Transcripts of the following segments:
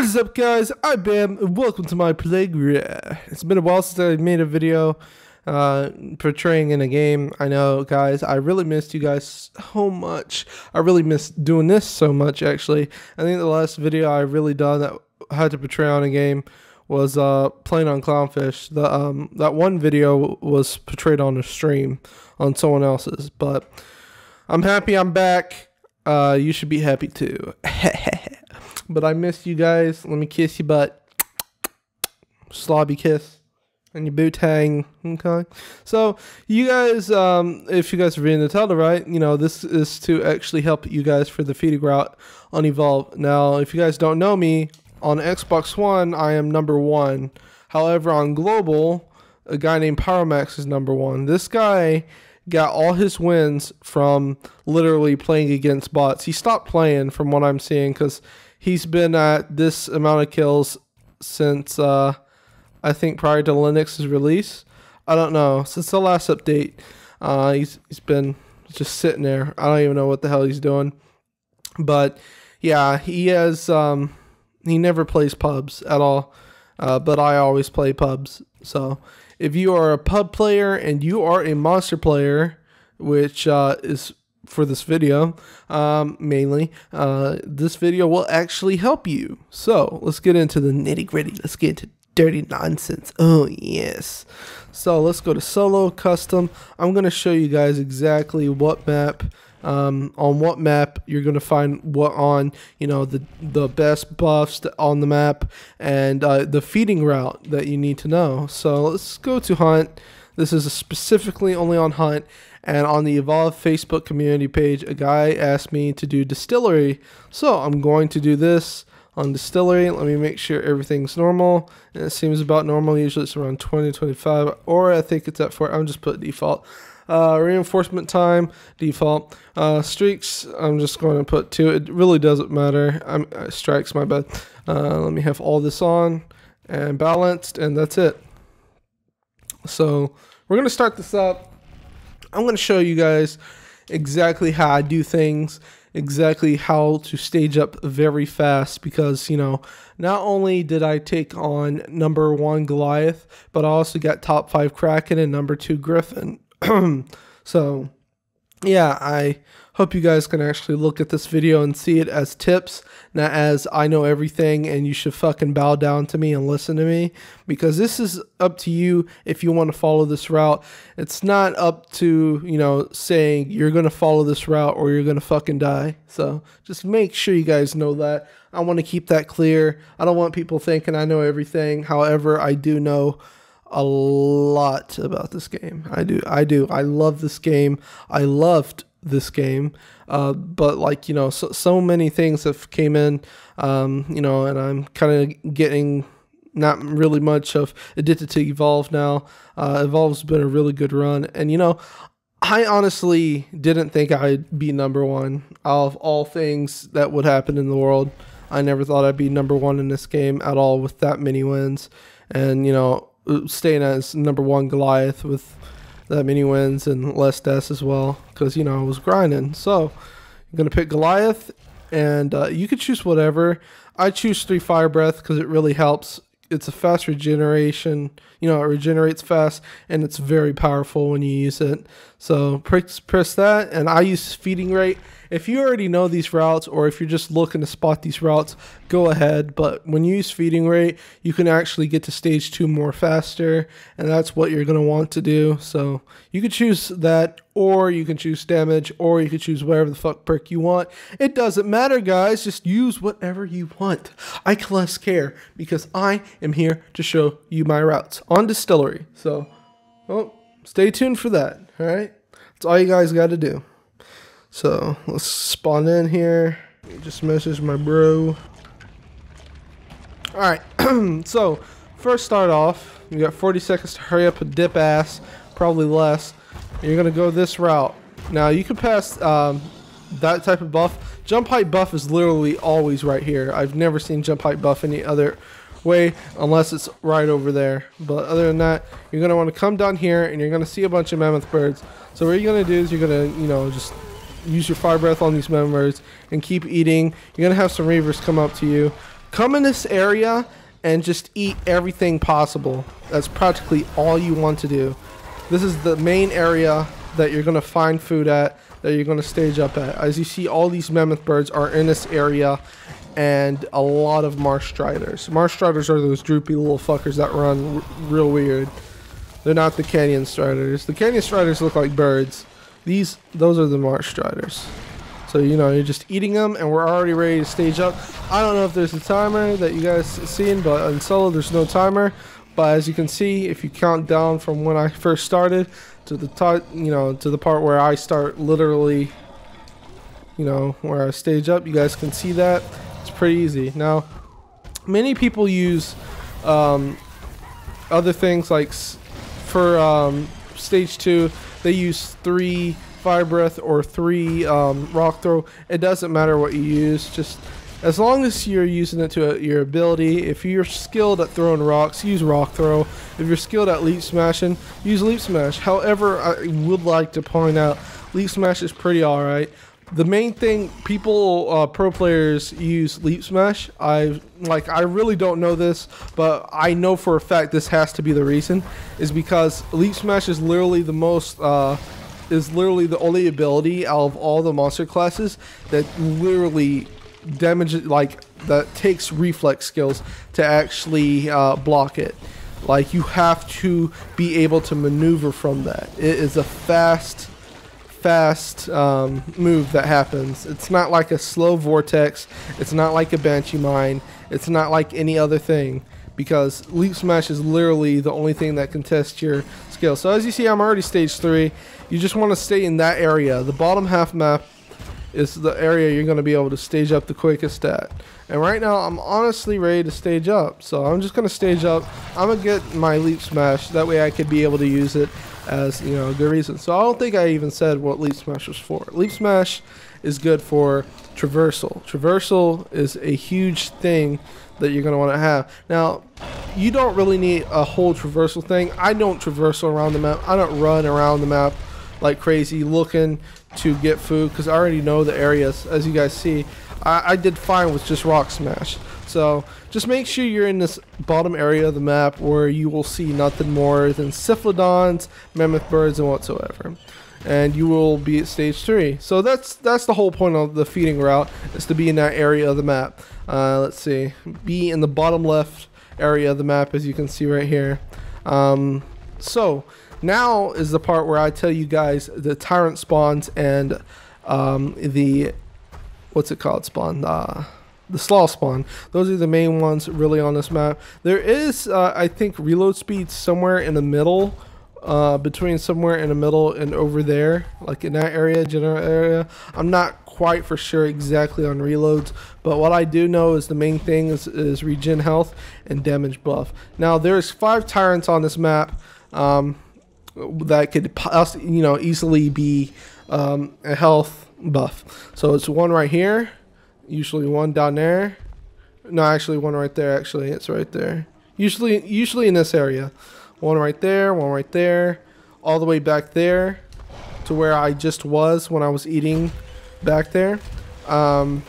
What is up, guys? I'm Bam, and welcome to my playground. It's been a while since I made a video portraying in a game. I know, guys, I really missed you guys so much. I really missed doing this so much, actually. I think the last video I really done that had to portray on a game was playing on Clownfish. That one video was portrayed on a stream on someone else's, but I'm happy I'm back. You should be happy too. But I missed you guys. Let me kiss your butt. Slobby kiss. And your boot hang. Okay. So, you guys, if you guys are reading the title right, you know, this is to actually help you guys for the feeding route on Evolve. Now, if you guys don't know me, on Xbox One, I am #1. However, on Global, a guy named Pyromax is #1. This guy got all his wins from literally playing against bots. He stopped playing from what I'm seeing because he's been at this amount of kills since I think prior to Linux's release. I don't know, since the last update. He's been just sitting there. I don't even know what the hell he's doing. But yeah, he has he never plays pubs at all. But I always play pubs. So if you are a pub player and you are a monster player, which is for this video, mainly, this video will actually help you. So let's get into the nitty gritty. Let's get into dirty nonsense. Oh yes. So let's go to solo custom. I'm going to show you guys exactly what map, on what map you're going to find what on, you know, the best buffs on the map and the feeding route that you need to know. So let's go to Hunt. This is specifically only on Hunt. And on the Evolve Facebook community page, a guy asked me to do Distillery. So I'm going to do this on Distillery. Let me make sure everything's normal. And it seems about normal. Usually it's around 20, 25, or I think it's at 4. I'm just put default. Reinforcement time, default. Streaks, I'm just going to put 2. It really doesn't matter. Strikes, my bad. Let me have all this on and balanced, and that's it. So we're going to start this up. I'm going to show you guys exactly how I do things, exactly how to stage up very fast, because, you know, not only did I take on #1 Goliath, but I also got top 5 Kraken and #2 Griffin. So yeah, I hope you guys can actually look at this video and see it as tips, not as I know everything and you should fucking bow down to me and listen to me, because this is up to you if you want to follow this route. It's not up to, you know, saying you're going to follow this route or you're going to fucking die. So just make sure you guys know that. I want to keep that clear. I don't want people thinking I know everything. However, I do know a lot about this game. I do. I love this game. I loved this game. But like, you know, so many things have came in, you know, and I'm kind of getting not really much of addicted to Evolve now. Evolve's been a really good run. And, you know, I honestly didn't think I'd be #1 of all things that would happen in the world. I never thought I'd be #1 in this game at all with that many wins. And, you know, staying as #1 Goliath with that many wins and less deaths as well, because, you know, I was grinding. So I'm gonna pick Goliath, and you could choose whatever. I choose 3 Fire Breath because it really helps. It's a fast regeneration, you know, it regenerates fast, and it's very powerful when you use it. So press that, and I use feeding rate. If you already know these routes, or if you're just looking to spot these routes, go ahead. But when you use feeding rate, you can actually get to stage 2 more faster, and that's what you're going to want to do. So you could choose that, or you can choose damage, or you could choose whatever the fuck perk you want. It doesn't matter, guys. Just use whatever you want. I can less care, because I am here to show you my routes on Distillery. So, well, stay tuned for that, all right? That's all you guys got to do. So let's spawn in here. Just message my bro. Alright, so first start off, you got 40 seconds to hurry up and dip ass, probably less. You're gonna go this route. Now you can pass that type of buff. Jump height buff is literally always right here. I've never seen jump height buff any other way unless it's right over there. But other than that, you're gonna want to come down here and you're gonna see a bunch of mammoth birds. So what you're gonna do is you're gonna, you know, just use your fire breath on these mammoth birds and keep eating. You're gonna have some reavers come up to you. come in this area and just eat everything possible. That's practically all you want to do. This is the main area that you're going to find food at, that you're going to stage up at. As you see, all these mammoth birds are in this area, and a lot of marsh striders. Marsh striders are those droopy little fuckers that run real weird. They're not the canyon striders. The canyon striders look like birds. Those are the marsh striders. So, you know, you're just eating them, and we're already ready to stage up. I don't know if there's a timer that you guys seen, but in solo there's no timer. But as you can see, if you count down from when I first started to the top, you know, to the part where I start literally, you know, where I stage up, you guys can see that. It's pretty easy. Now, many people use other things like for stage 2, they use 3 fire breath or 3 rock throw. It doesn't matter what you use, just as long as you're using it to your ability. If you're skilled at throwing rocks, use rock throw. If you're skilled at leap smashing, use leap smash. However, I would like to point out, leap smash is pretty alright. The main thing people, pro players use leap smash. I really don't know this, but I know for a fact this has to be the reason, is because leap smash is literally the most, is literally the only ability out of all the monster classes that literally damages, like, that takes reflex skills to actually block it. Like, you have to be able to maneuver from that. It is a fast move that happens. It's not like a slow vortex. It's not like a banshee mine. It's not like any other thing, because leap smash is literally the only thing that can test your skill. So as you see, I'm already stage 3. You just want to stay in that area. The bottom half map is the area you're going to be able to stage up the quickest at. And right now, I'm honestly ready to stage up. So I'm just going to stage up. I'm going to get my leap smash. That way I could be able to use it as, you know, a good reason. So I don't think I even said what leap smash was for. Leap smash is good for traversal. Traversal is a huge thing that you're going to want to have. Now, you don't really need a whole traversal thing. I don't traversal around the map. I don't run around the map like crazy looking to get food, because I already know the areas. As you guys see, I did fine with just rock smash. So just make sure you're in this bottom area of the map where you will see nothing more than Cephalodons, mammoth birds, and whatsoever. And you will be at stage 3. So that's the whole point of the feeding route, is to be in that area of the map. Let's see, be in the bottom left area of the map, as you can see right here. So now is the part where I tell you guys the tyrant spawns and the, what's it called, spawn, the sloth spawn. Those are the main ones really on this map. There is I think reload speed somewhere in the middle, between somewhere in the middle and over there, like in that area, general area. I'm not quite for sure exactly on reloads, but what I do know is the main thing is regen health and damage buff. Now there's 5 tyrants on this map that could, you know, easily be a health buff. So it's one right here, usually one down there. No, actually one right there. Actually, it's right there. Usually in this area. One right there, all the way back there to where I just was when I was eating back there. And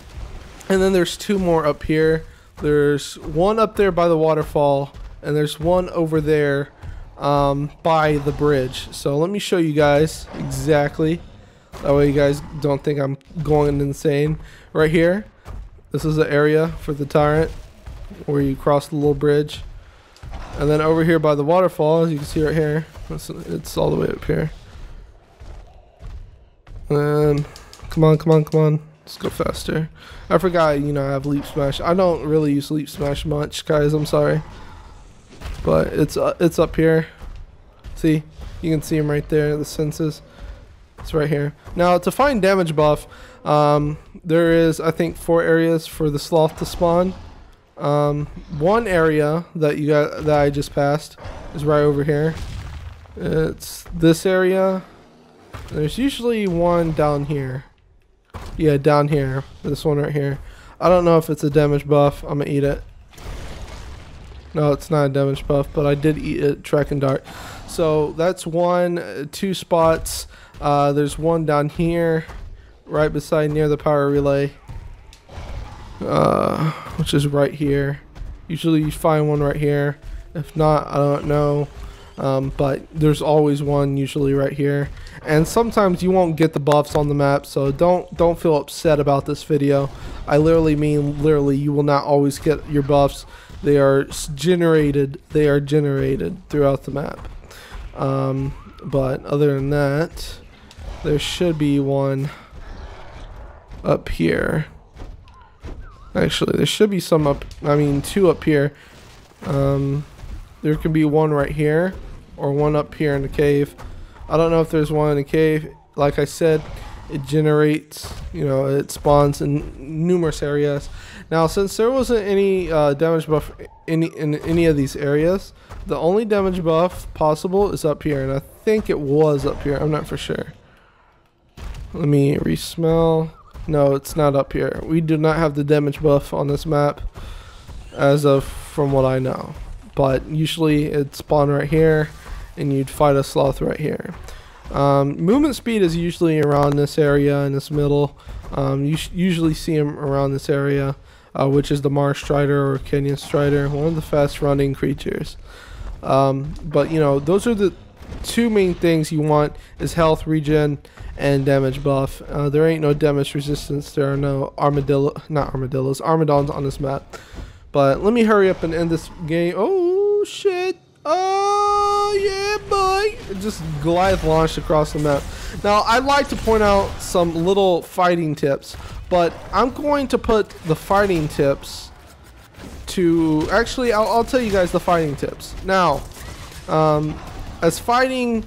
then there's 2 more up here. There's one up there by the waterfall, and there's one over there by the bridge. So let me show you guys exactly. That way you guys don't think I'm going insane. Right here, this is the area for the tyrant where you cross the little bridge. And then over here by the waterfall, as you can see right here, it's all the way up here. And come on, let's go faster. I forgot, you know, I have leap smash. I don't really use leap smash much, guys, I'm sorry. But it's up here. See, you can see him right there, the senses. It's right here. Now to find damage buff, there is, I think, 4 areas for the sloth to spawn. One area that I just passed is right over here. It's this area. There's usually one down here. Yeah, down here. This one right here. I don't know if it's a damage buff. I'm gonna eat it. No, it's not a damage buff, but I did eat it, track and dart. So that's 1, 2 spots. There's one down here, right beside near the power relay. which is right here. Usually you find one right here. If not, I don't know. But there's always one usually right here. And sometimes you won't get the buffs on the map, so don't feel upset about this video. I literally mean literally, you will not always get your buffs. They are generated. They are generated throughout the map. But other than that, there should be one up here. Actually, there should be some up. I mean, two up here. There could be one right here, or one up here in the cave. I don't know if there's one in the cave. Like I said, it generates, you know, it spawns in numerous areas. Now, since there wasn't any damage buff in any of these areas, the only damage buff possible is up here, and I think it was up here. I'm not for sure. Let me resmell. No, it's not up here. We do not have the damage buff on this map, as of from what I know. But usually it spawned right here, and you'd fight a sloth right here. Movement speed is usually around this area in this middle. You usually see them around this area, which is the marsh strider or Kenyan strider, one of the fast running creatures. But you know, those are the two main things you want: is health regen and damage buff. There ain't no damage resistance. There are no armadillos on this map. But let me hurry up and end this game. Oh shit. Oh yeah, boy. It just Goliath launched across the map. Now, I'd like to point out some little fighting tips, but I'm going to put the fighting tips to... Actually, I'll tell you guys the fighting tips. Now, as long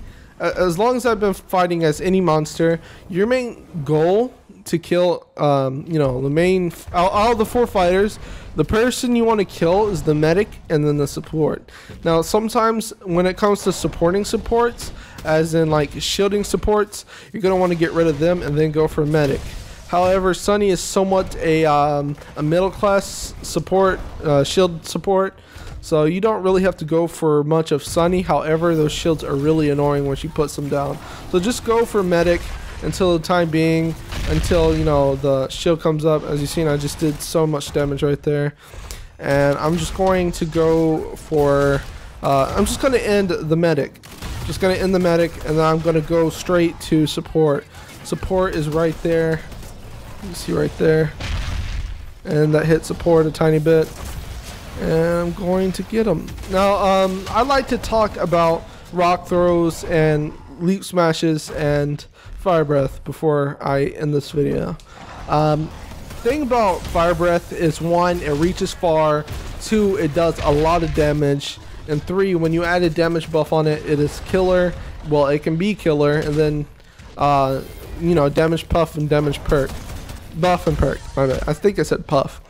as I've been fighting as any monster, your main goal to kill, you know, the main... Out of the 4 fighters, the person you want to kill is the medic and then the support. Now, sometimes when it comes to supporting supports, as in like shielding supports, you're going to want to get rid of them and then go for medic. However, Sunny is somewhat a middle class support, shield support, so you don't really have to go for much of Sunny. However, those shields are really annoying when she puts them down. So just go for medic until the time being, until, you know, the shield comes up. As you've seen, I just did so much damage right there. And I'm just going to go for, I'm just going to end the medic. Just going to end the medic, and then I'm going to go straight to support. Support is right there. You see right there. And that hit support a tiny bit. And I'm going to get him. Now, I'd like to talk about rock throws and leap smashes and fire breath before I end this video. Thing about fire breath is, 1, it reaches far, 2, it does a lot of damage, and 3, when you add a damage buff on it, it is killer. Well, it can be killer, and then you know, damage puff and damage perk, buff and perk. I think I said puff,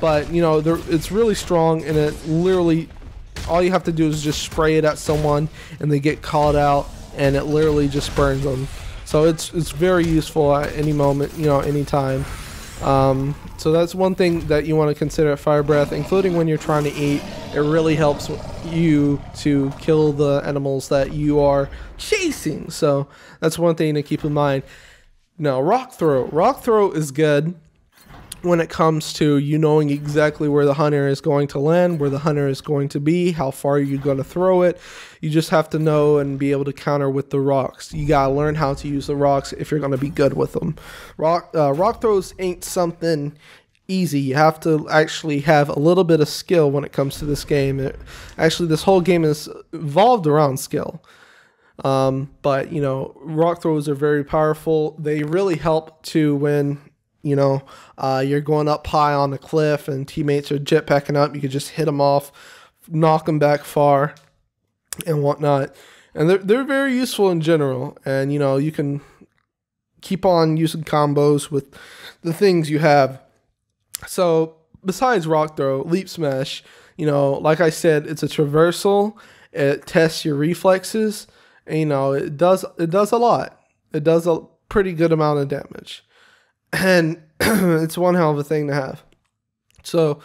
but you know, it's really strong, and it literally, all you have to do is just spray it at someone and they get called out, and it literally just burns them. So it's very useful at any moment, you know, anytime. So that's one thing that you want to consider at fire breath, including when you're trying to eat. It really helps you to kill the animals that you are chasing. So that's one thing to keep in mind. Now, rock throw is good when it comes to you knowing exactly where the hunter is going to land, where the hunter is going to be, how far you're going to throw it. You just have to know and be able to counter with the rocks. You gotta learn how to use the rocks if you're going to be good with them. Rock throws ain't something easy. You have to actually have a little bit of skill when it comes to this game. Actually, this whole game is evolved around skill. But you know, rock throws are very powerful. They really help to when, you know, you're going up high on the cliff and teammates are jetpacking up. You can just hit them off, knock them back far, and whatnot. And they're very useful in general. And you know, you can keep on using combos with the things you have. So besides rock throw, leap smash, you know, like I said, it's a traversal. It tests your reflexes. And, you know, it does a lot. It does a pretty good amount of damage. And it's one hell of a thing to have. So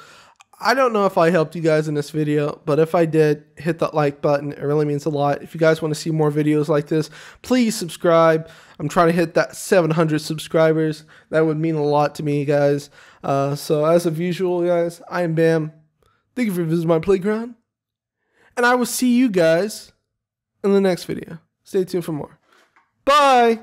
I don't know if I helped you guys in this video, but if I did, hit that like button. It really means a lot. If you guys want to see more videos like this, please subscribe. I'm trying to hit that 700 subscribers. That would mean a lot to me, guys. So as of usual, guys, I am Bam. Thank you for visiting my playground. And I will see you guys in the next video. Stay tuned for more. Bye!